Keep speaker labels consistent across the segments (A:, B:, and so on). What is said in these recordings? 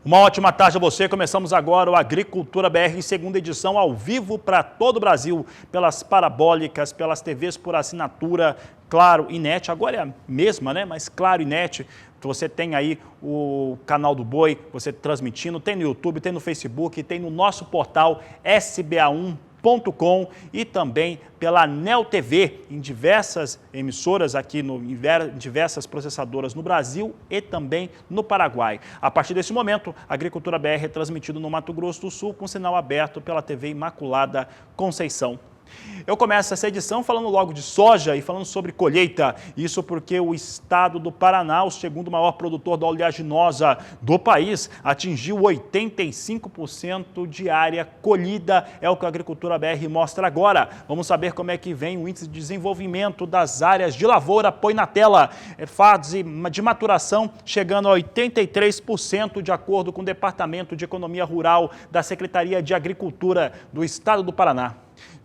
A: Uma ótima tarde a você. Começamos agora o Agricultura BR, segunda edição, ao vivo para todo o Brasil, pelas parabólicas, pelas TVs por assinatura, Claro e NET. Agora é a mesma, né? Mas Claro e NET. Você tem aí o canal do Boi, você transmitindo, tem no YouTube, tem no Facebook, tem no nosso portal sba1.com e também pela Neo TV, em diversas emissoras aqui, em diversas processadoras no Brasil e também no Paraguai. A partir desse momento, a Agricultura BR é transmitido no Mato Grosso do Sul com sinal aberto pela TV Imaculada Conceição. Eu começo essa edição falando logo de soja e falando sobre colheita. Isso porque o estado do Paraná, o segundo maior produtor da oleaginosa do país, atingiu 85% de área colhida. É o que a Agricultura BR mostra agora. Vamos saber como é que vem o índice de desenvolvimento das áreas de lavoura. Põe na tela. Fase de maturação chegando a 83% de acordo com o Departamento de Economia Rural da Secretaria de Agricultura do estado do Paraná.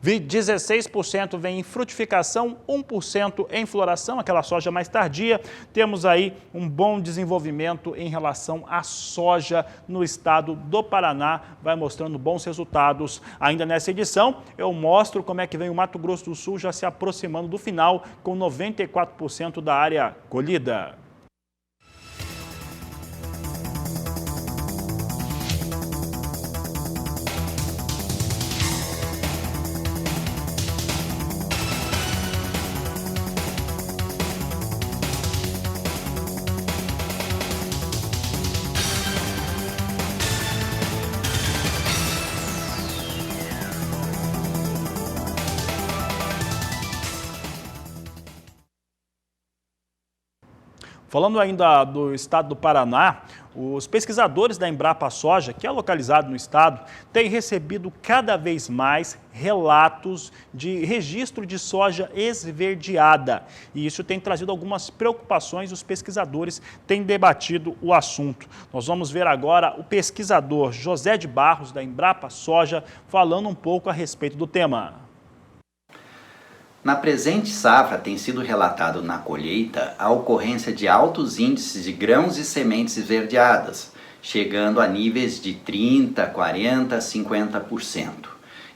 A: 16% vem em frutificação, 1% em floração, aquela soja mais tardia. Temos aí um bom desenvolvimento em relação à soja no estado do Paraná, vai mostrando bons resultados. Ainda nessa edição, eu mostro como é que vem o Mato Grosso do Sul já se aproximando do final, com 94% da área colhida. Falando ainda do estado do Paraná, os pesquisadores da Embrapa Soja, que é localizado no estado, têm recebido cada vez mais relatos de registro de soja esverdeada. E isso tem trazido algumas preocupações, os pesquisadores têm debatido o assunto. Nós vamos ver agora o pesquisador José de Barros, da Embrapa Soja, falando um pouco a respeito do tema.
B: Na presente safra tem sido relatado na colheita a ocorrência de altos índices de grãos e sementes esverdeadas, chegando a níveis de 30%, 40%, 50%.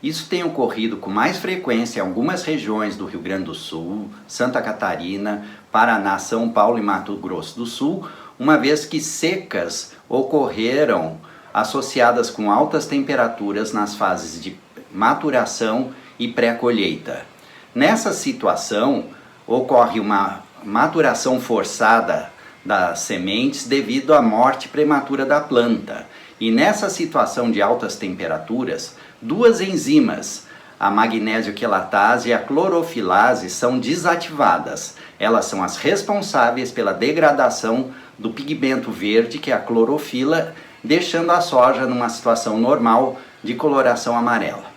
B: Isso tem ocorrido com mais frequência em algumas regiões do Rio Grande do Sul, Santa Catarina, Paraná, São Paulo e Mato Grosso do Sul, uma vez que secas ocorreram associadas com altas temperaturas nas fases de maturação e pré-colheita. Nessa situação, ocorre uma maturação forçada das sementes devido à morte prematura da planta. E nessa situação de altas temperaturas, duas enzimas, a magnésio quelatase e a clorofilase, são desativadas. Elas são as responsáveis pela degradação do pigmento verde, que é a clorofila, deixando a soja numa situação normal de coloração amarela.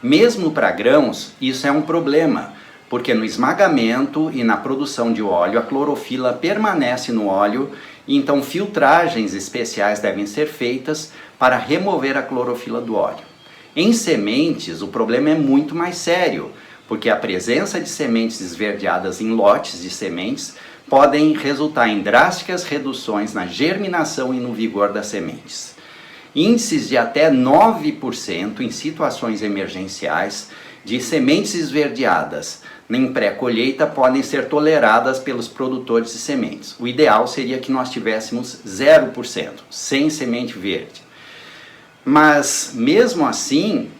B: Mesmo para grãos, isso é um problema, porque no esmagamento e na produção de óleo, a clorofila permanece no óleo, e então filtragens especiais devem ser feitas para remover a clorofila do óleo. Em sementes, o problema é muito mais sério, porque a presença de sementes esverdeadas em lotes de sementes podem resultar em drásticas reduções na germinação e no vigor das sementes. Índices de até 9% em situações emergenciais de sementes esverdeadas em pré-colheita podem ser toleradas pelos produtores de sementes. O ideal seria que nós tivéssemos 0%, sem semente verde. Mas, mesmo assim,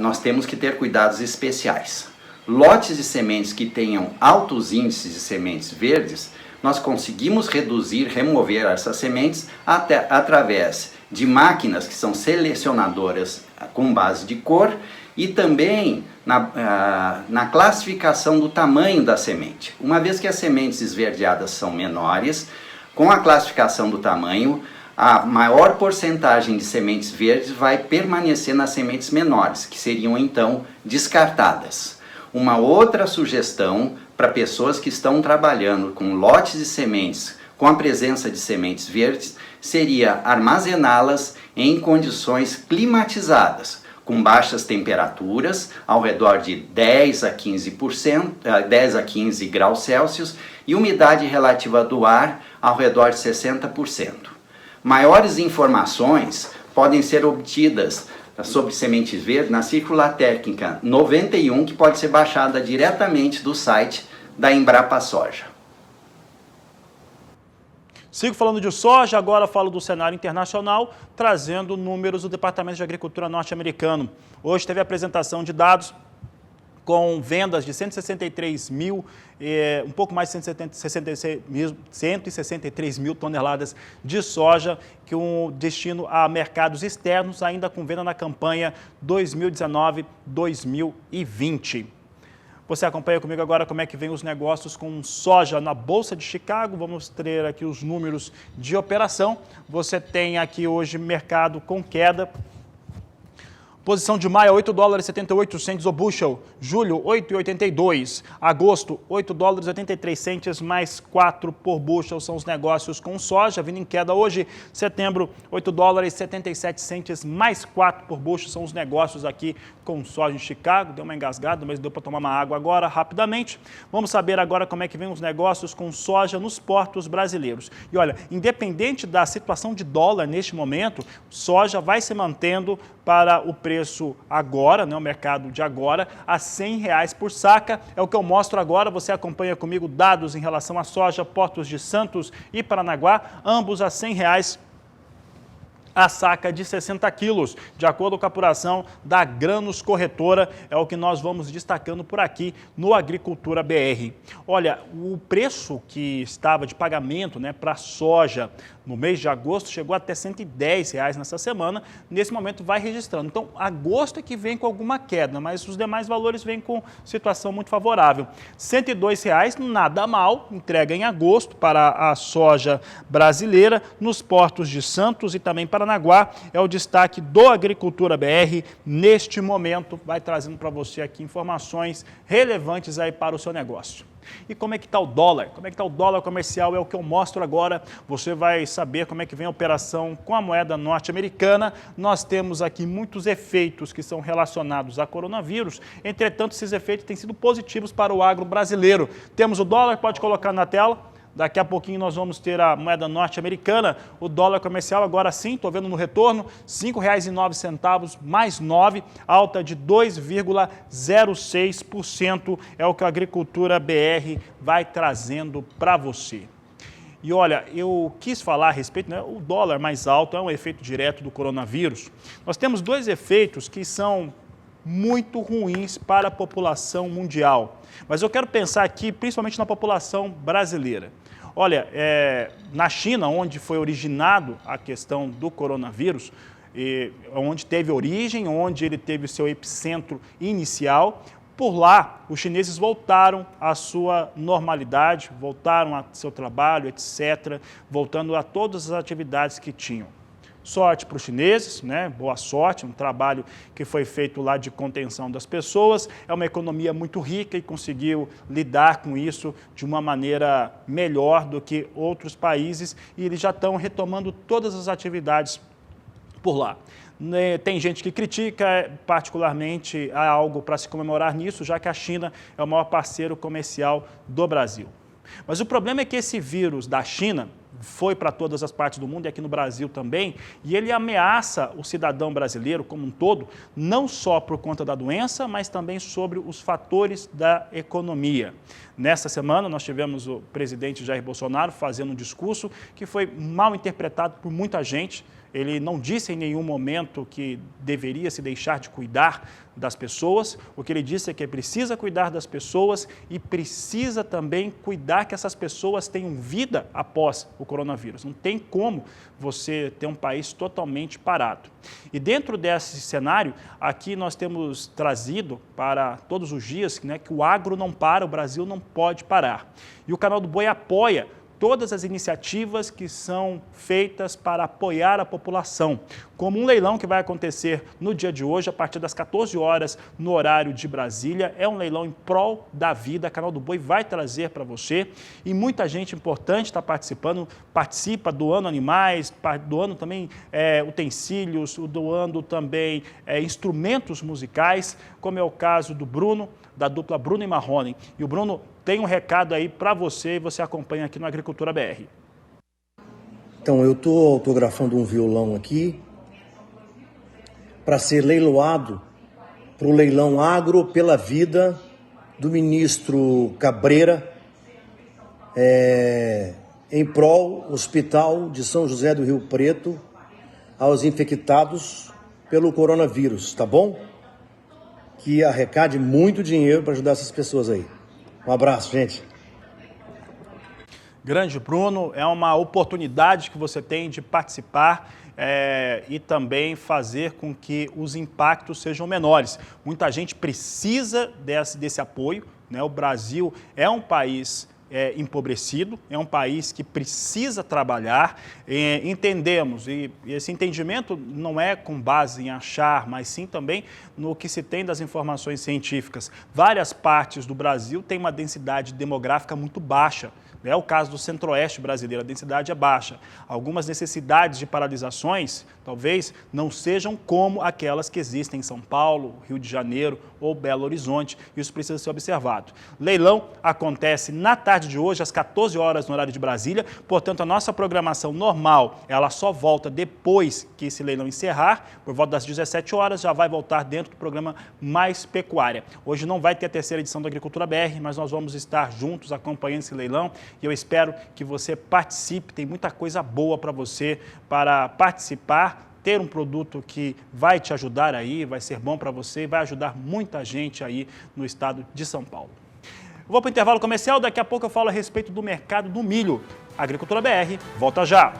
B: nós temos que ter cuidados especiais. Lotes de sementes que tenham altos índices de sementes verdes, nós conseguimos remover essas sementes através de máquinas que são selecionadoras com base de cor e também na classificação do tamanho da semente. Uma vez que as sementes esverdeadas são menores, com a classificação do tamanho, a maior porcentagem de sementes verdes vai permanecer nas sementes menores, que seriam então descartadas. Uma outra sugestão para pessoas que estão trabalhando com lotes de sementes com a presença de sementes verdes seria armazená-las em condições climatizadas, com baixas temperaturas, ao redor de 10 a 15 graus Celsius, e umidade relativa do ar ao redor de 60%. Maiores informações podem ser obtidas sobre sementes verdes na Círcula Técnica 91, que pode ser baixada diretamente do site da Embrapa Soja.
A: Sigo falando de soja, agora falo do cenário internacional, trazendo números do Departamento de Agricultura norte-americano. Hoje teve a apresentação de dados com vendas de 163 mil, um pouco mais de 163 mil toneladas de soja, que um destino a mercados externos, ainda com venda na campanha 2019-2020. Você acompanha comigo agora como é que vem os negócios com soja na Bolsa de Chicago. Vamos ter aqui os números de operação. Você tem aqui hoje mercado com queda. Posição de maio, 8 dólares e 78 centes o bushel. Julho, 8,82. Agosto, 8 dólares e 83 centes mais 4 por bushel são os negócios com soja, vindo em queda hoje. Setembro, 8 dólares e 77 centes mais 4 por bushel são os negócios aqui com soja em Chicago. Deu uma engasgada, mas deu para tomar uma água agora, rapidamente. Vamos saber agora como é que vem os negócios com soja nos portos brasileiros. E olha, independente da situação de dólar neste momento, soja vai se mantendo para o preço agora, né, o mercado de agora, a R$100 por saca. É o que eu mostro agora. Você acompanha comigo dados em relação à soja, portos de Santos e Paranaguá, ambos a R$100 a saca de 60 quilos, de acordo com a apuração da Grãos Corretora, é o que nós vamos destacando por aqui no Agricultura BR. Olha, o preço que estava de pagamento, né, para soja no mês de agosto chegou até R$110 nessa semana, nesse momento vai registrando. Então, agosto é que vem com alguma queda, mas os demais valores vêm com situação muito favorável. R$102, nada mal, entrega em agosto para a soja brasileira nos portos de Santos e também Paranaguá. É o destaque do Agricultura BR neste momento, vai trazendo para você aqui informações relevantes aí para o seu negócio. E como é que está o dólar? Como é que está o dólar comercial? É o que eu mostro agora. Você vai saber como é que vem a operação com a moeda norte-americana. Nós temos aqui muitos efeitos que são relacionados a coronavírus. Entretanto, esses efeitos têm sido positivos para o agro brasileiro. Temos o dólar, pode colocar na tela. Daqui a pouquinho nós vamos ter a moeda norte-americana, o dólar comercial agora sim, estou vendo no retorno, R$ 5,09 mais 9, alta de 2,06%, é o que a Agricultura BR vai trazendo para você. E olha, eu quis falar a respeito, né, o dólar mais alto é um efeito direto do coronavírus. Nós temos dois efeitos que são muito ruins para a população mundial, mas eu quero pensar aqui principalmente na população brasileira. Olha, na China, onde foi originado a questão do coronavírus, onde teve origem, onde ele teve o seu epicentro inicial, por lá os chineses voltaram à sua normalidade, voltaram ao seu trabalho, etc., voltando a todas as atividades que tinham. Sorte para os chineses, né? Boa sorte, um trabalho que foi feito lá de contenção das pessoas, é uma economia muito rica e conseguiu lidar com isso de uma maneira melhor do que outros países e eles já estão retomando todas as atividades por lá. Tem gente que critica, particularmente há algo para se comemorar nisso, já que a China é o maior parceiro comercial do Brasil. Mas o problema é que esse vírus da China foi para todas as partes do mundo e aqui no Brasil também, e ele ameaça o cidadão brasileiro como um todo, não só por conta da doença, mas também sobre os fatores da economia. Nessa semana nós tivemos o presidente Jair Bolsonaro fazendo um discurso que foi mal interpretado por muita gente. Ele não disse em nenhum momento que deveria se deixar de cuidar das pessoas. O que ele disse é que precisa cuidar das pessoas e precisa também cuidar que essas pessoas tenham vida após o coronavírus. Não tem como você ter um país totalmente parado. E dentro desse cenário, aqui nós temos trazido para todos os dias, né, que o agro não para, o Brasil não pode parar. E o Canal do Boi apoia todas as iniciativas que são feitas para apoiar a população, como um leilão que vai acontecer no dia de hoje, a partir das 14 horas, no horário de Brasília. É um leilão em prol da vida, a Canal do Boi vai trazer para você, e muita gente importante está participando, participa doando animais, doando também utensílios, doando também instrumentos musicais, como é o caso do Bruno, da dupla Bruno e Marrone. E o Bruno tem um recado aí para você e você acompanha aqui no Agricultura BR.
C: Então, eu estou autografando um violão aqui para ser leiloado para o leilão Agro pela Vida do ministro Cabreira, em prol Hospital de São José do Rio Preto aos infectados pelo coronavírus, tá bom? Que arrecade muito dinheiro para ajudar essas pessoas aí. Um abraço, gente.
A: Grande Bruno, é uma oportunidade que você tem de participar e também fazer com que os impactos sejam menores. Muita gente precisa desse apoio, né? O Brasil é um país empobrecido, é um país que precisa trabalhar, entendemos, e esse entendimento não é com base em achar, mas sim também no que se tem das informações científicas. Várias partes do Brasil têm uma densidade demográfica muito baixa. É o caso do centro-oeste brasileiro, a densidade é baixa. Algumas necessidades de paralisações talvez não sejam como aquelas que existem em São Paulo, Rio de Janeiro ou Belo Horizonte. Isso precisa ser observado. Leilão acontece na tarde de hoje, às 14 horas no horário de Brasília. Portanto, a nossa programação normal, ela só volta depois que esse leilão encerrar. Por volta das 17 horas, já vai voltar dentro do programa Mais Pecuária. Hoje não vai ter a terceira edição da Agricultura BR, mas nós vamos estar juntos acompanhando esse leilão. E eu espero que você participe, tem muita coisa boa para você para participar, ter um produto que vai te ajudar aí, vai ser bom para você e vai ajudar muita gente aí no estado de São Paulo. Eu vou para o intervalo comercial, daqui a pouco eu falo a respeito do mercado do milho. Agricultura BR, volta já!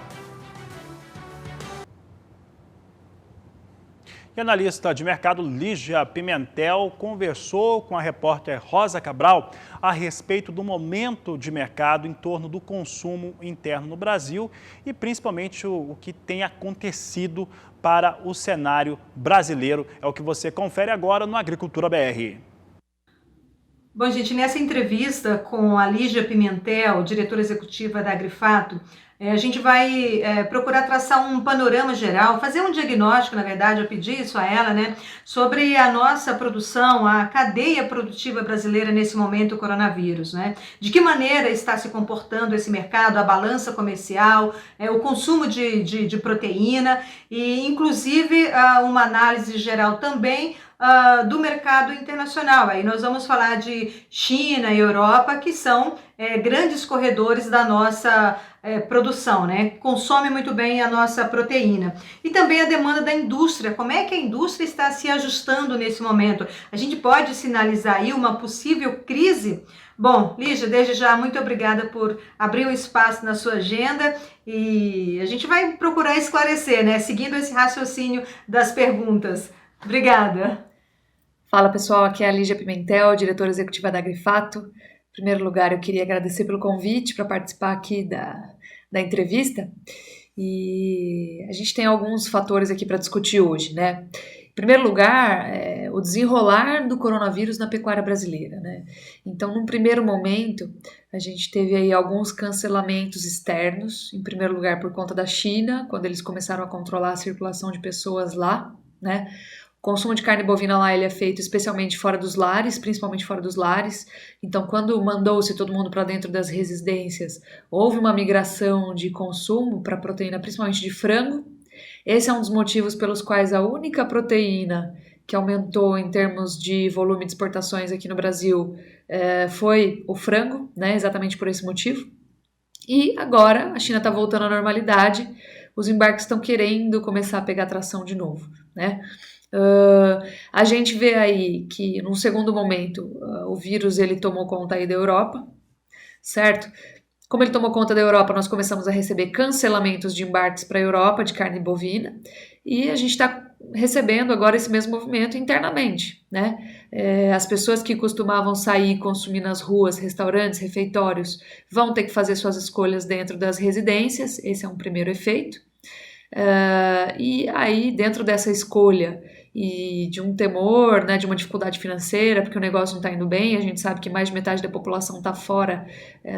A: E a analista de mercado Lígia Pimentel conversou com a repórter Rosa Cabral a respeito do momento de mercado em torno do consumo interno no Brasil e principalmente o que tem acontecido para o cenário brasileiro. É o que você confere agora no Agricultura BR.
D: Bom, gente, nessa entrevista com a Lígia Pimentel, diretora executiva da Agrifato, a gente vai procurar traçar um panorama geral, fazer um diagnóstico, na verdade, eu pedi isso a ela, né, sobre a nossa produção, a cadeia produtiva brasileira nesse momento do coronavírus, né, de que maneira está se comportando esse mercado, a balança comercial, o consumo de proteína e, inclusive, uma análise geral também do mercado internacional. Aí nós vamos falar de China e Europa, que são grandes corredores da nossa produção, né? Consome muito bem a nossa proteína. E também a demanda da indústria, como é que a indústria está se ajustando nesse momento? A gente pode sinalizar aí uma possível crise? Bom, Lígia, desde já, muito obrigada por abrir um espaço na sua agenda e a gente vai procurar esclarecer, né? Seguindo esse raciocínio das perguntas. Obrigada.
E: Fala pessoal, aqui é a Lígia Pimentel, diretora executiva da Agrifato. Em primeiro lugar, eu queria agradecer pelo convite para participar aqui da entrevista. E a gente tem alguns fatores aqui para discutir hoje, né? Em primeiro lugar, o desenrolar do coronavírus na pecuária brasileira, né? Então, num primeiro momento, a gente teve aí alguns cancelamentos externos, em primeiro lugar por conta da China, quando eles começaram a controlar a circulação de pessoas lá, né? O consumo de carne bovina lá ele é feito especialmente fora dos lares, principalmente fora dos lares. Então, quando mandou-se todo mundo para dentro das residências, houve uma migração de consumo para proteína, principalmente de frango. Esse é um dos motivos pelos quais a única proteína que aumentou em termos de volume de exportações aqui no Brasil foi o frango, né? Exatamente por esse motivo. E agora a China está voltando à normalidade, os embarques estão querendo começar a pegar tração de novo, né? A gente vê aí que, num segundo momento, o vírus ele tomou conta aí da Europa, certo? Como ele tomou conta da Europa, nós começamos a receber cancelamentos de embarques para a Europa de carne bovina e a gente está recebendo agora esse mesmo movimento internamente, né? As pessoas que costumavam sair e consumir nas ruas, restaurantes, refeitórios, vão ter que fazer suas escolhas dentro das residências, esse é um primeiro efeito. E aí, dentro dessa escolha e de um temor, né, de uma dificuldade financeira, porque o negócio não está indo bem, a gente sabe que mais de metade da população está fora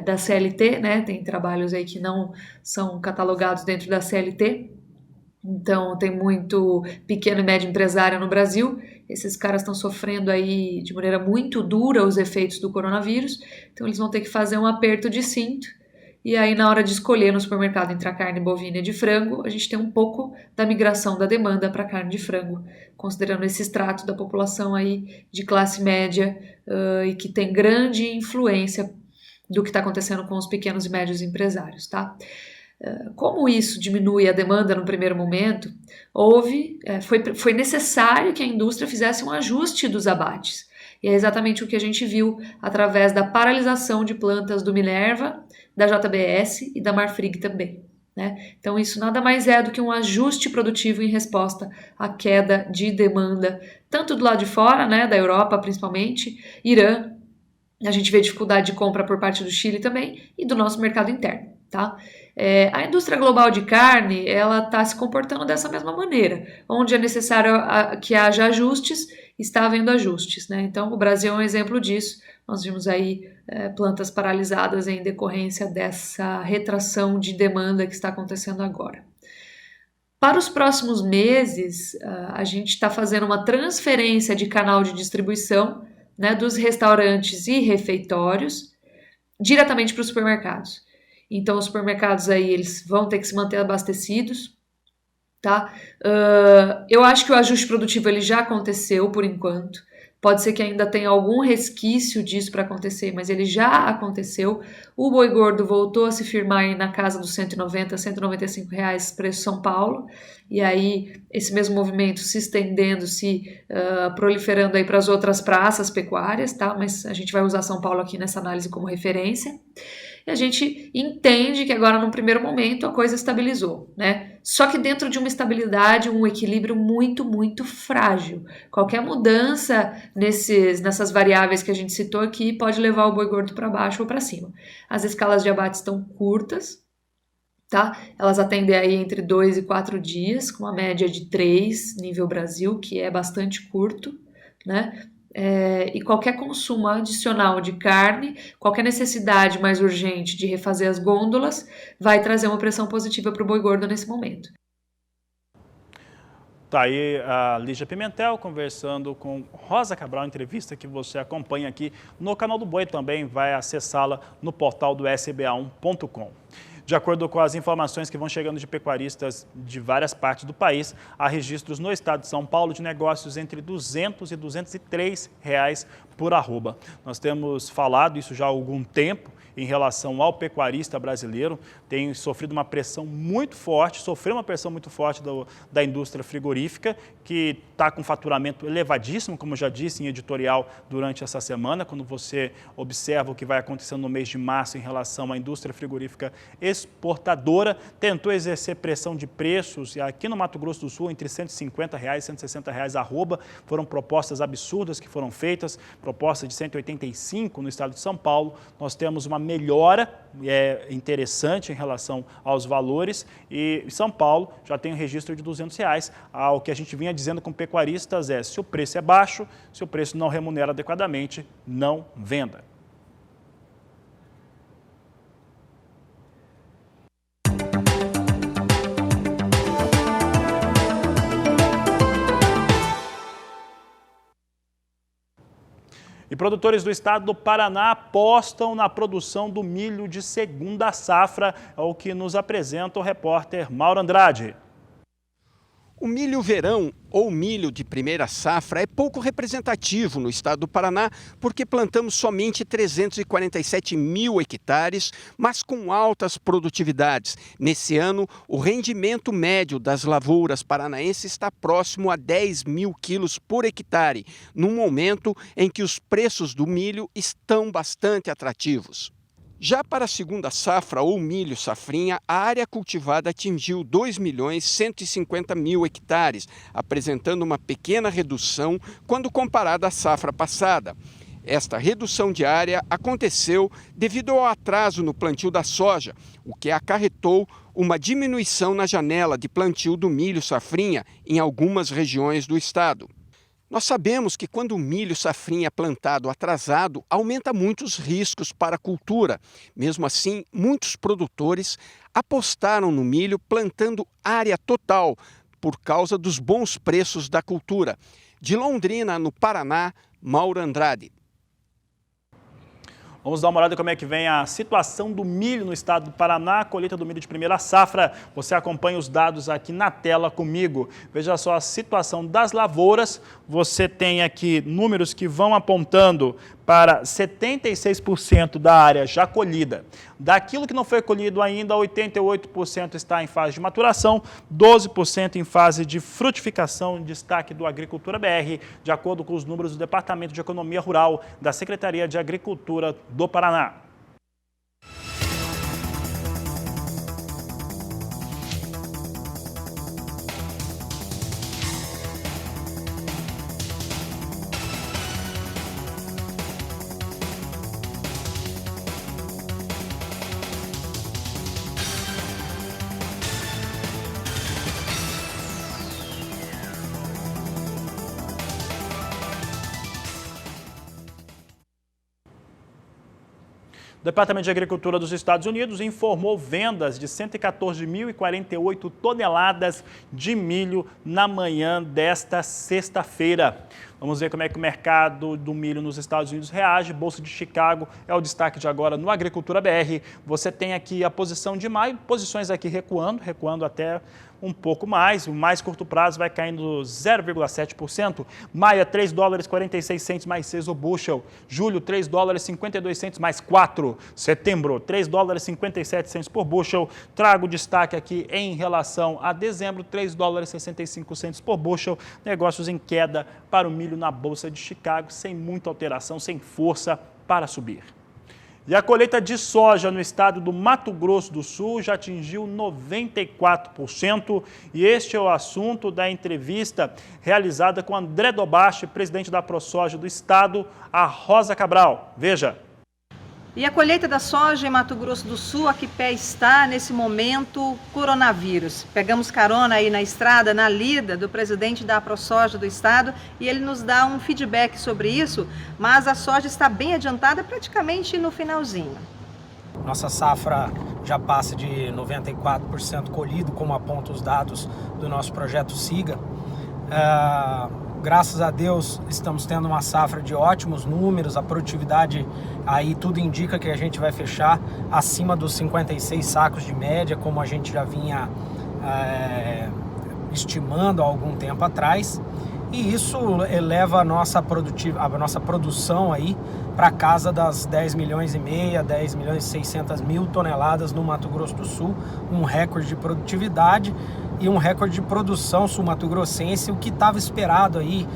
E: da CLT, né, tem trabalhos aí que não são catalogados dentro da CLT, então tem muito pequeno e médio empresário no Brasil, esses caras estão sofrendo aí de maneira muito dura os efeitos do coronavírus, então eles vão ter que fazer um aperto de cinto, E aí, na hora de escolher no supermercado entre a carne bovina e de frango, a gente tem um pouco da migração da demanda para a carne de frango, considerando esse extrato da população aí de classe média e que tem grande influência do que está acontecendo com os pequenos e médios empresários, tá? Como isso diminui a demanda no primeiro momento, foi necessário que a indústria fizesse um ajuste dos abates. E é exatamente o que a gente viu através da paralisação de plantas do Minerva, da JBS e da Marfrig também, né? Então isso nada mais é do que um ajuste produtivo em resposta à queda de demanda, tanto do lado de fora, né, da Europa principalmente, Irã, a gente vê dificuldade de compra por parte do Chile também e do nosso mercado interno, tá? A indústria global de carne, ela está se comportando dessa mesma maneira, onde é necessário que haja ajustes, está havendo ajustes, né? Então, o Brasil é um exemplo disso. Nós vimos aí plantas paralisadas em decorrência dessa retração de demanda que está acontecendo agora. Para os próximos meses, a gente está fazendo uma transferência de canal de distribuição, né, dos restaurantes e refeitórios diretamente para os supermercados. Então, os supermercados aí, eles vão ter que se manter abastecidos, tá? Eu acho que o ajuste produtivo ele já aconteceu por enquanto. Pode ser que ainda tenha algum resquício disso para acontecer, mas ele já aconteceu. O boi gordo voltou a se firmar aí na casa dos R$190, R$195 preço São Paulo. E aí esse mesmo movimento se estendendo, proliferando aí para as outras praças pecuárias, tá? Mas a gente vai usar São Paulo aqui nessa análise como referência. E a gente entende que agora, num primeiro momento, a coisa estabilizou, né? Só que dentro de uma estabilidade, um equilíbrio muito, muito frágil. Qualquer mudança nessas variáveis que a gente citou aqui pode levar o boi gordo para baixo ou para cima. As escalas de abate estão curtas, tá? Elas atendem aí entre 2 e 4 dias, com uma média de 3, nível Brasil, que é bastante curto, né? E qualquer consumo adicional de carne, qualquer necessidade mais urgente de refazer as gôndolas, vai trazer uma pressão positiva para o boi gordo nesse momento.
A: Tá aí a Lígia Pimentel conversando com Rosa Cabral, entrevista que você acompanha aqui no canal do Boi, também vai acessá-la no portal do sba1.com. De acordo com as informações que vão chegando de pecuaristas de várias partes do país, há registros no estado de São Paulo de negócios entre R$200 e R$203 por arroba. Nós temos falado isso já há algum tempo em relação ao pecuarista brasileiro, tem sofrido uma pressão muito forte, da indústria frigorífica, que está com faturamento elevadíssimo, como já disse em editorial durante essa semana, quando você observa o que vai acontecendo no mês de março em relação à indústria frigorífica exportadora, tentou exercer pressão de preços, e aqui no Mato Grosso do Sul, entre R$150 e R$160 arroba, foram propostas absurdas que foram feitas, proposta de 185 no estado de São Paulo. Nós temos uma melhora interessante em relação aos valores, e São Paulo já tem um registro de R$200. O que a gente vinha dizendo com pecuaristas se o preço é baixo, se o preço não remunera adequadamente, não venda. E produtores do estado do Paraná apostam na produção do milho de segunda safra, é o que nos apresenta o repórter Mauro Andrade.
F: O milho verão ou milho de primeira safra é pouco representativo no estado do Paraná, porque plantamos somente 347 mil hectares, mas com altas produtividades. Nesse ano, o rendimento médio das lavouras paranaenses está próximo a 10 mil quilos por hectare, num momento em que os preços do milho estão bastante atrativos. Já para a segunda safra ou milho safrinha, a área cultivada atingiu 2.150.000 hectares, apresentando uma pequena redução quando comparada à safra passada. Esta redução de área aconteceu devido ao atraso no plantio da soja, o que acarretou uma diminuição na janela de plantio do milho safrinha em algumas regiões do estado. Nós sabemos que quando o milho safrinha é plantado atrasado, aumenta muitos riscos para a cultura. Mesmo assim, muitos produtores apostaram no milho plantando área total por causa dos bons preços da cultura. De Londrina, no Paraná, Mauro Andrade.
A: Vamos dar uma olhada como é que vem a situação do milho no estado do Paraná, a colheita do milho de primeira safra. Você acompanha os dados aqui na tela comigo. Veja só a situação das lavouras. Você tem aqui números que vão apontando para 76% da área já colhida. Daquilo que não foi colhido ainda, 88% está em fase de maturação, 12% em fase de frutificação, destaque do Agricultura BR, de acordo com os números do Departamento de Economia Rural da Secretaria de Agricultura do Paraná. O Departamento de Agricultura dos Estados Unidos informou vendas de 114.048 toneladas de milho na manhã desta sexta-feira. Vamos ver como é que o mercado do milho nos Estados Unidos reage. Bolsa de Chicago é o destaque de agora no Agricultura BR. Você tem aqui a posição de maio, posições aqui recuando até um pouco mais. O mais curto prazo vai caindo 0,7%. Maio é 3 dólares 46 centos mais 6 o bushel. Julho, 3 dólares 52 centos mais 4. Setembro, 3 dólares 57 centos por bushel. Trago destaque aqui em relação a dezembro, 3 dólares 65 centos por bushel. Negócios em queda para o milho na Bolsa de Chicago, sem muita alteração, sem força para subir. E a colheita de soja no estado do Mato Grosso do Sul já atingiu 94%. E este é o assunto da entrevista realizada com André Dobache, presidente da ProSoja do estado, a Rosa Cabral. Veja.
D: E a colheita da soja em Mato Grosso do Sul, a que pé está nesse momento coronavírus? Pegamos carona aí na estrada, na lida do presidente da ProSoja do estado, e ele nos dá um feedback sobre isso, mas a soja está bem adiantada, praticamente no finalzinho.
G: Nossa safra já passa de 94% colhido, como apontam os dados do nosso projeto SIGA. Graças a Deus estamos tendo uma safra de ótimos números, a produtividade aí tudo indica que a gente vai fechar acima dos 56 sacos de média, como a gente já vinha estimando há algum tempo atrás. E isso eleva a nossa produção aí para casa das 10 milhões e meia, 10 milhões e 600 mil toneladas no Mato Grosso do Sul, um recorde de produtividade e um recorde de produção sul-mato-grossense. O que estava esperado aí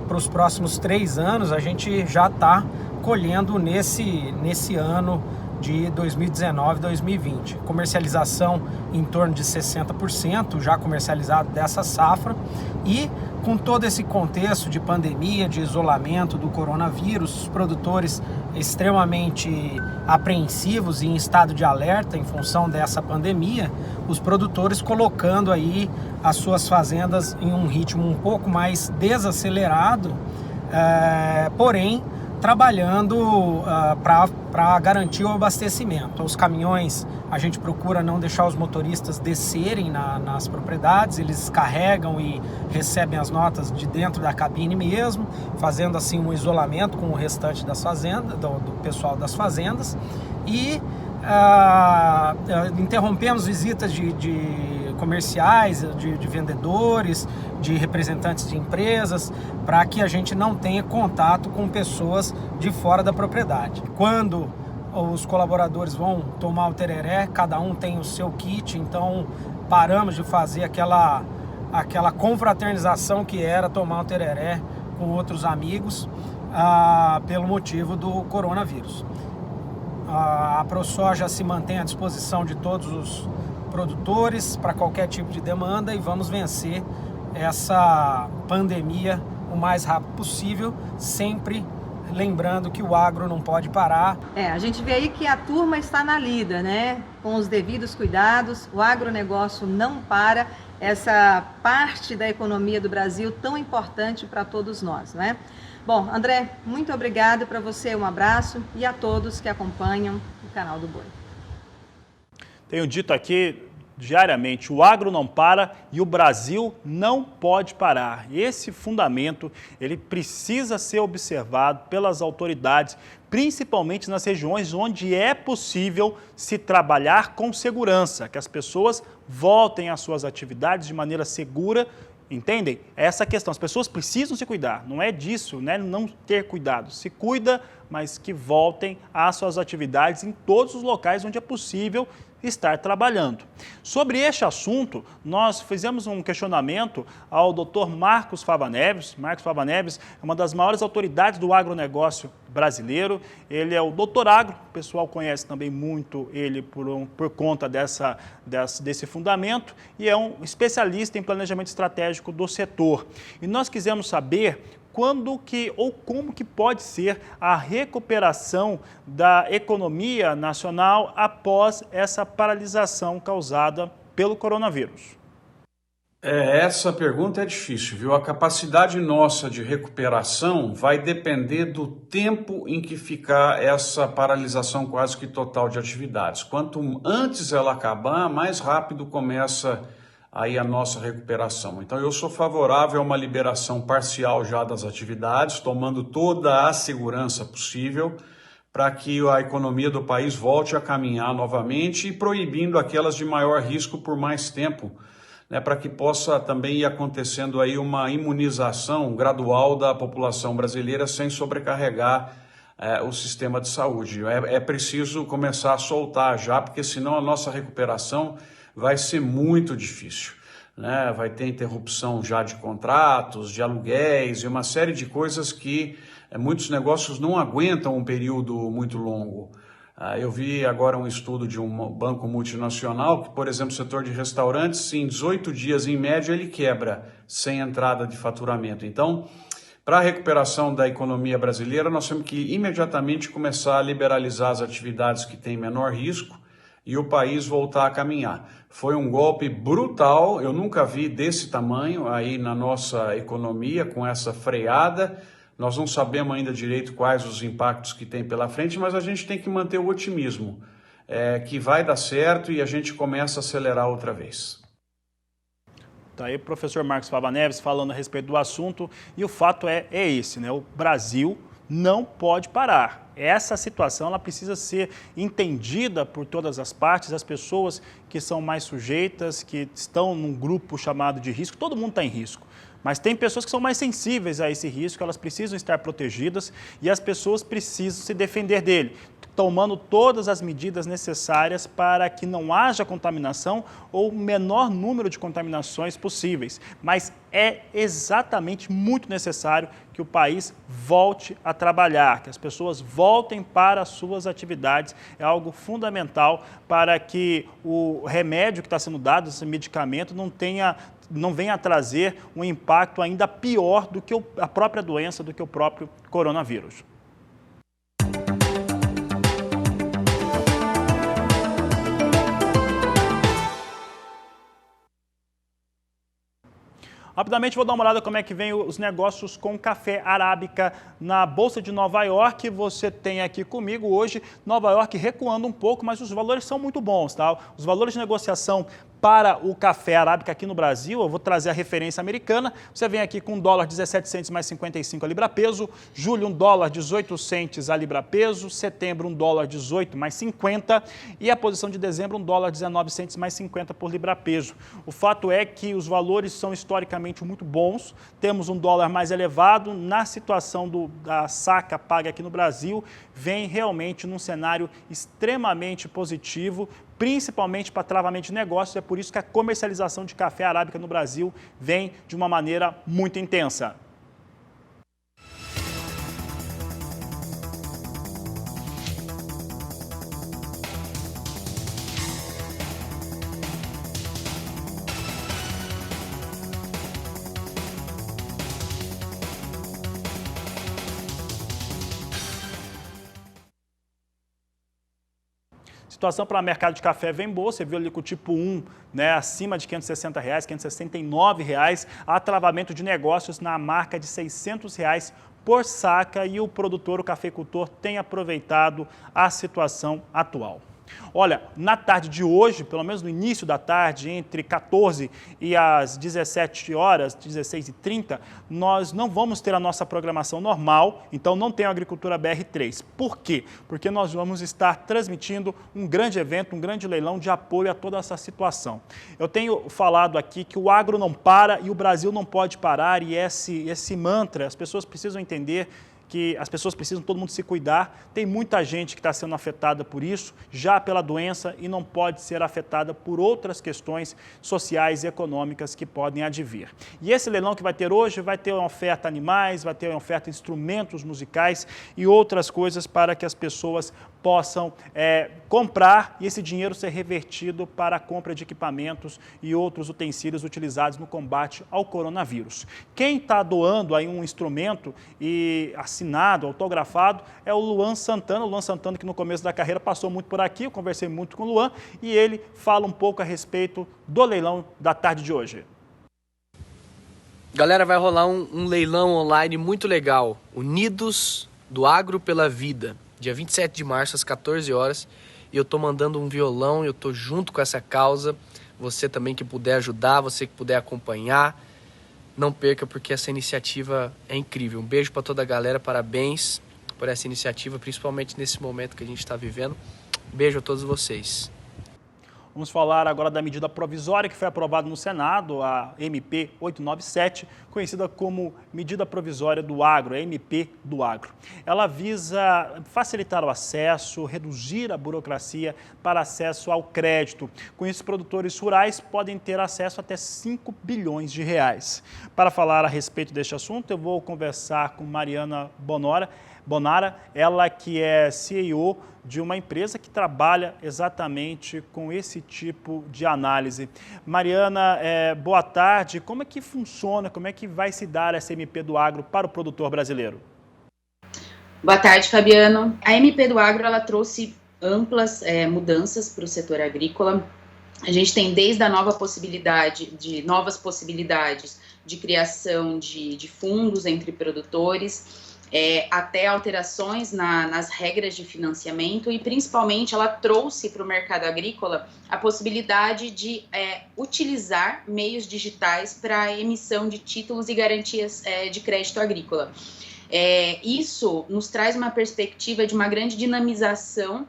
G: para os próximos 3 anos, a gente já está colhendo nesse ano de 2019 e 2020. Comercialização em torno de 60% já comercializado dessa safra, e com todo esse contexto de pandemia, de isolamento do coronavírus, os produtores extremamente apreensivos e em estado de alerta em função dessa pandemia, os produtores colocando aí as suas fazendas em um ritmo um pouco mais desacelerado, porém trabalhando para garantir o abastecimento. Os caminhões, a gente procura não deixar os motoristas descerem nas propriedades, eles carregam e recebem as notas de dentro da cabine mesmo, fazendo assim um isolamento com o restante das fazendas, do pessoal das fazendas, e interrompemos visitas de comerciais, de vendedores, de representantes de empresas, para que a gente não tenha contato com pessoas de fora da propriedade. Quando os colaboradores vão tomar o tereré, cada um tem o seu kit, então paramos de fazer aquela confraternização que era tomar o tereré com outros amigos pelo motivo do coronavírus. A ProSoja se mantém à disposição de todos os produtores para qualquer tipo de demanda, e vamos vencer essa pandemia o mais rápido possível, sempre lembrando que o agro não pode parar.
D: A gente vê aí que a turma está na lida, né? Com os devidos cuidados, o agronegócio não para, essa parte da economia do Brasil tão importante para todos nós, né? Bom, André, muito obrigado, para você um abraço, e a todos que acompanham o canal do Boi.
A: Tenho dito aqui diariamente, o agro não para e o Brasil não pode parar. Esse fundamento, ele precisa ser observado pelas autoridades, principalmente nas regiões onde é possível se trabalhar com segurança, que as pessoas voltem às suas atividades de maneira segura. Entendem? Essa questão, as pessoas precisam se cuidar, não é disso, né? Não ter cuidado. Se cuida, mas que voltem às suas atividades em todos os locais onde é possível estar trabalhando. Sobre este assunto, nós fizemos um questionamento ao Dr. Marcos Fava Neves. Marcos Fava Neves é uma das maiores autoridades do agronegócio brasileiro. Ele é o doutor agro, o pessoal conhece também muito ele por conta desse fundamento, e é um especialista em planejamento estratégico do setor. E nós quisemos saber quando que ou como que pode ser a recuperação da economia nacional após essa paralisação causada pelo coronavírus.
H: Essa pergunta é difícil, viu? A capacidade nossa de recuperação vai depender do tempo em que ficar essa paralisação quase que total de atividades. Quanto antes ela acabar, mais rápido começa aí a nossa recuperação. Então eu sou favorável a uma liberação parcial já das atividades, tomando toda a segurança possível para que a economia do país volte a caminhar novamente e proibindo aquelas de maior risco por mais tempo, né, para que possa também ir acontecendo aí uma imunização gradual da população brasileira sem sobrecarregar o sistema de saúde. É preciso começar a soltar já, porque senão a nossa recuperação vai ser muito difícil, né? Vai ter interrupção já de contratos, de aluguéis e uma série de coisas que muitos negócios não aguentam um período muito longo. Eu vi agora um estudo de um banco multinacional que, por exemplo, o setor de restaurantes, em 18 dias em média, ele quebra sem entrada de faturamento. Então, para a recuperação da economia brasileira, nós temos que imediatamente começar a liberalizar as atividades que têm menor risco e o país voltar a caminhar. Foi um golpe brutal, eu nunca vi desse tamanho aí na nossa economia, com essa freada. Nós não sabemos ainda direito quais os impactos que tem pela frente, mas a gente tem que manter o otimismo, que vai dar certo e a gente começa a acelerar outra vez.
A: Tá aí o professor Marcos Fava Neves falando a respeito do assunto, e o fato é esse, né? O Brasil não pode parar. Essa situação ela precisa ser entendida por todas as partes, as pessoas que são mais sujeitas, que estão num grupo chamado de risco, todo mundo está em risco. Mas tem pessoas que são mais sensíveis a esse risco, elas precisam estar protegidas e as pessoas precisam se defender dele, tomando todas as medidas necessárias para que não haja contaminação ou o menor número de contaminações possíveis. Mas é exatamente muito necessário que o país volte a trabalhar, que as pessoas voltem para as suas atividades. É algo fundamental para que o remédio que está sendo dado, esse medicamento, não venha a trazer um impacto ainda pior do que a própria doença, do que o próprio coronavírus. Rapidamente vou dar uma olhada como é que vem os negócios com café arábica na Bolsa de Nova York. Você tem aqui comigo hoje Nova York recuando um pouco, mas os valores são muito bons, tá? Os valores de negociação para o café arábica aqui no Brasil, eu vou trazer a referência americana. Você vem aqui com $1 17 centes mais 55 a libra peso, julho $1 18 centes a libra peso, setembro $1 18 mais 50 e a posição de dezembro $1 19 centes mais 50 por libra peso. O fato é que os valores são historicamente muito bons, temos um dólar mais elevado, na situação da saca paga aqui no Brasil, vem realmente num cenário extremamente positivo, principalmente para travamento de negócios. É por isso que a comercialização de café arábica no Brasil vem de uma maneira muito intensa. Situação para o mercado de café vem boa, você viu ali com o tipo 1, né, acima de R$560, R$569, há travamento de negócios na marca de R$600 por saca e o produtor, o cafeicultor, tem aproveitado a situação atual. Olha, na tarde de hoje, pelo menos no início da tarde, entre 14 e as 17 horas, 16h30, nós não vamos ter a nossa programação normal, então não tem a Agricultura BR3. Por quê? Porque nós vamos estar transmitindo um grande evento, um grande leilão de apoio a toda essa situação. Eu tenho falado aqui que o agro não para e o Brasil não pode parar, e esse mantra, as pessoas precisam entender que as pessoas precisam, todo mundo se cuidar. Tem muita gente que está sendo afetada por isso, já pela doença, e não pode ser afetada por outras questões sociais e econômicas que podem advir. E esse leilão que vai ter hoje vai ter uma oferta animais, vai ter uma oferta de instrumentos musicais e outras coisas para que as pessoas possam comprar e esse dinheiro ser revertido para a compra de equipamentos e outros utensílios utilizados no combate ao coronavírus. Quem está doando aí um instrumento e assinado, autografado, é o Luan Santana. O Luan Santana, que no começo da carreira passou muito por aqui, eu conversei muito com o Luan e ele fala um pouco a respeito do leilão da tarde de hoje.
I: Galera, vai rolar um leilão online muito legal, Unidos do Agro pela Vida, dia 27 de março, às 14 horas, e eu tô mandando um violão, eu tô junto com essa causa, você também que puder ajudar, você que puder acompanhar, não perca, porque essa iniciativa é incrível. Um beijo para toda a galera, parabéns por essa iniciativa, principalmente nesse momento que a gente está vivendo. Beijo a todos vocês.
A: Vamos falar agora da medida provisória que foi aprovada no Senado, a MP 897, conhecida como Medida Provisória do Agro, a MP do Agro. Ela visa facilitar o acesso, reduzir a burocracia para acesso ao crédito. Com isso, produtores rurais podem ter acesso a até 5 bilhões de reais. Para falar a respeito deste assunto, eu vou conversar com Mariana Bonara, ela que é CEO de uma empresa que trabalha exatamente com esse tipo de análise. Mariana, boa tarde. Como é que funciona, como é que vai se dar essa MP do Agro para o produtor brasileiro?
J: Boa tarde, Fabiano. A MP do Agro, ela trouxe amplas mudanças para o setor agrícola. A gente tem desde a novas possibilidades de criação de fundos entre produtores, até alterações nas regras de financiamento, e principalmente ela trouxe para o mercado agrícola a possibilidade de utilizar meios digitais para a emissão de títulos e garantias de crédito agrícola. Isso nos traz uma perspectiva de uma grande dinamização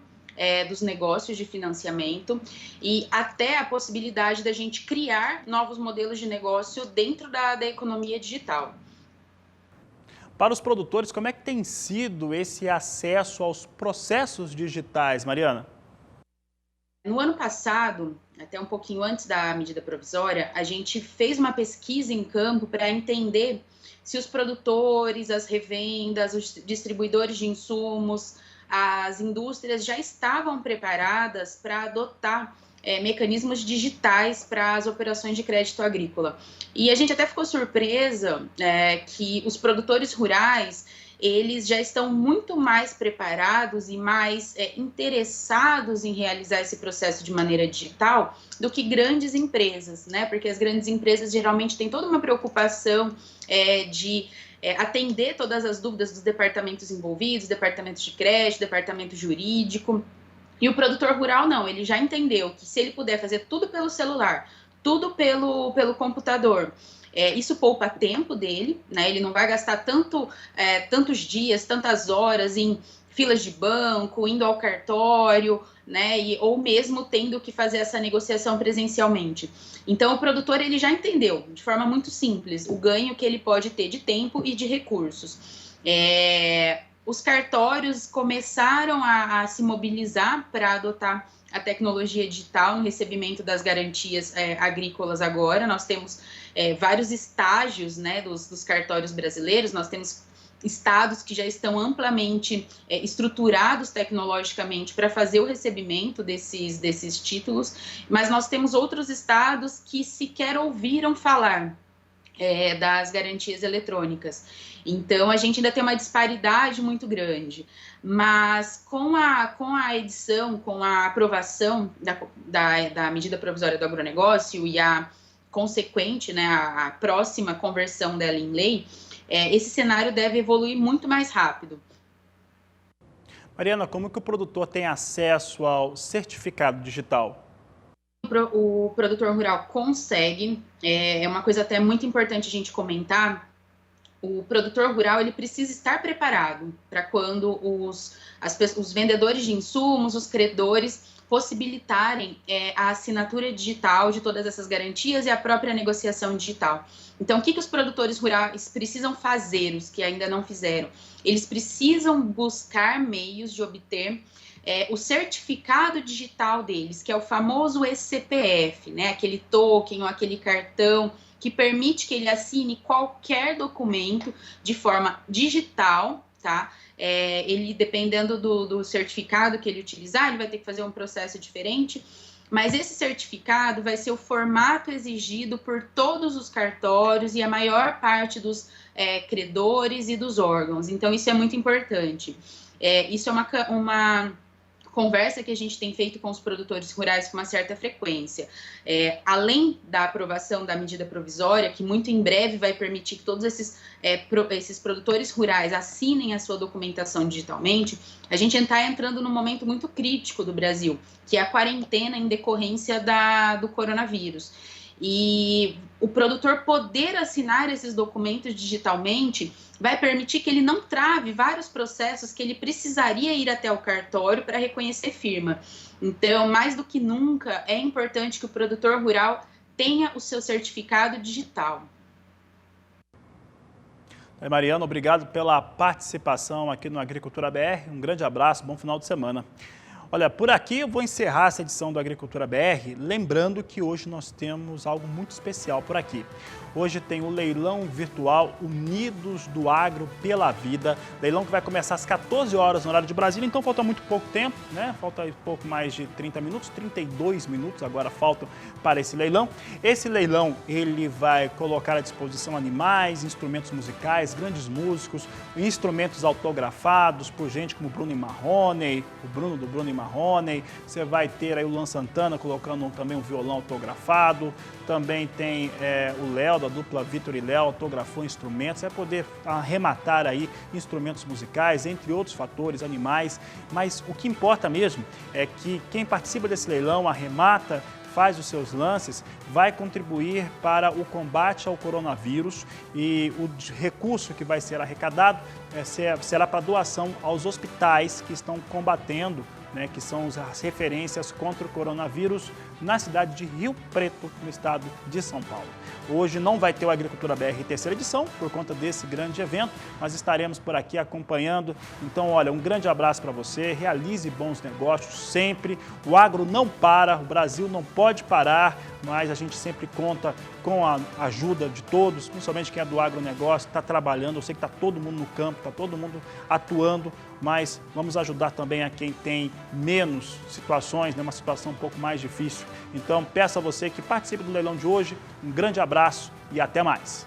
J: dos negócios de financiamento e até a possibilidade da gente criar novos modelos de negócio dentro da economia digital.
A: Para os produtores, como é que tem sido esse acesso aos processos digitais, Mariana?
J: No ano passado, até um pouquinho antes da medida provisória, a gente fez uma pesquisa em campo para entender se os produtores, as revendas, os distribuidores de insumos, as indústrias já estavam preparadas para adotar mecanismos digitais para as operações de crédito agrícola. E a gente até ficou surpresa que os produtores rurais, eles já estão muito mais preparados e mais interessados em realizar esse processo de maneira digital do que grandes empresas, né? Porque as grandes empresas geralmente têm toda uma preocupação de atender todas as dúvidas dos departamentos envolvidos, departamentos de crédito, departamento jurídico. E o produtor rural não, ele já entendeu que se ele puder fazer tudo pelo celular, tudo pelo computador, isso poupa tempo dele, né? Ele não vai gastar tantos dias, tantas horas em filas de banco, indo ao cartório, né? Ou mesmo tendo que fazer essa negociação presencialmente. Então o produtor ele já entendeu, de forma muito simples, o ganho que ele pode ter de tempo e de recursos. Os cartórios começaram a se mobilizar para adotar a tecnologia digital no recebimento das garantias agrícolas agora. Nós temos vários estágios, né, dos cartórios brasileiros, nós temos estados que já estão amplamente estruturados tecnologicamente para fazer o recebimento desses títulos, mas nós temos outros estados que sequer ouviram falar das garantias eletrônicas. Então, a gente ainda tem uma disparidade muito grande, mas com a edição, com a aprovação da medida provisória do agronegócio e a consequente, né, a próxima conversão dela em lei, esse cenário deve evoluir muito mais rápido.
A: Mariana, como que o produtor tem acesso ao certificado digital?
J: O produtor rural consegue, é uma coisa até muito importante a gente comentar. O produtor rural ele precisa estar preparado para quando os vendedores de insumos, os credores, possibilitarem a assinatura digital de todas essas garantias e a própria negociação digital. Então, o que os produtores rurais precisam fazer, os que ainda não fizeram? Eles precisam buscar meios de obter o certificado digital deles, que é o famoso eCPF, né? Aquele token ou aquele cartão que permite que ele assine qualquer documento de forma digital, tá? Ele, dependendo do certificado que ele utilizar, ele vai ter que fazer um processo diferente, mas esse certificado vai ser o formato exigido por todos os cartórios e a maior parte dos credores e dos órgãos. Então, isso é muito importante. Isso é uma conversa que a gente tem feito com os produtores rurais com uma certa frequência. Além da aprovação da medida provisória, que muito em breve vai permitir que todos esses produtores rurais assinem a sua documentação digitalmente, a gente está entrando num momento muito crítico do Brasil, que é a quarentena em decorrência do coronavírus. E o produtor poder assinar esses documentos digitalmente vai permitir que ele não trave vários processos que ele precisaria ir até o cartório para reconhecer firma. Então, mais do que nunca, é importante que o produtor rural tenha o seu certificado digital.
A: Mariana, obrigado pela participação aqui no Agricultura BR. Um grande abraço, bom final de semana. Olha, por aqui eu vou encerrar essa edição do Agricultura BR, lembrando que hoje nós temos algo muito especial por aqui. Hoje tem o leilão virtual Unidos do Agro pela Vida, leilão que vai começar às 14 horas no horário de Brasília, então falta muito pouco tempo, né? Falta pouco mais de 30 minutos, 32 minutos agora faltam para esse leilão. Esse leilão, ele vai colocar à disposição animais, instrumentos musicais, grandes músicos, instrumentos autografados por gente como Bruno Marrone, o Bruno do Bruno Marrone. Você vai ter aí o Luan Santana colocando também um violão autografado. Também tem o Léo, da dupla Vitor e Léo, autografou instrumentos. Vai poder arrematar aí instrumentos musicais, entre outros fatores, animais. Mas o que importa mesmo é que quem participa desse leilão, arremata, faz os seus lances, vai contribuir para o combate ao coronavírus, e o recurso que vai ser arrecadado será para doação aos hospitais que estão combatendo, né, que são as referências contra o coronavírus na cidade de Rio Preto, no estado de São Paulo. Hoje não vai ter o Agricultura BR terceira edição, por conta desse grande evento, mas estaremos por aqui acompanhando. Então, olha, um grande abraço para você, realize bons negócios sempre, o agro não para, o Brasil não pode parar, mas a gente sempre conta com a ajuda de todos, principalmente quem é do agronegócio, está trabalhando. Eu sei que está todo mundo no campo, está todo mundo atuando, mas vamos ajudar também a quem tem menos situações, né, uma situação um pouco mais difícil. Então, peço a você que participe do leilão de hoje. Um grande abraço e até mais.